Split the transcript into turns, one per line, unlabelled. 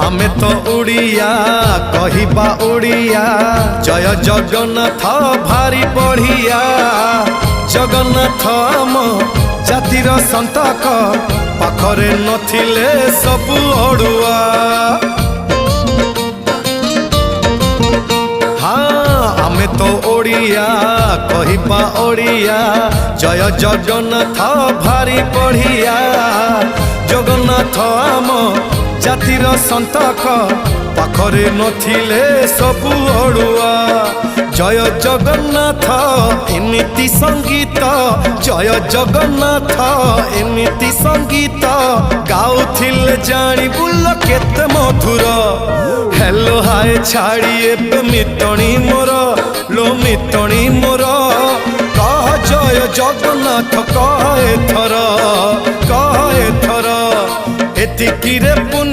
आमे तो उड़िया कहिबा उड़िया जय जगन्नाथ भारी बढ़िया जगन्नाथ आम जातिर संतक पाखरे नथिले सबु अड़ुआ हाँ आमे तो ओडिया कहिबा ओडिया जय जगन्नाथ भारी बढ़िया जगन्नाथ आम जातिर संतक पाखरे नथिले सबु अड़ुआ जय जगन्नाथ एमिति संगीत जय जगन्नाथ एमिति संगीत गाउथिले जानी बुल केते मधुर हेलो हाय छाड़ी एबे मितणी मोर लो मितणी मोर कह जय जगन्नाथ कह एथर एतिकी रे पुण्य।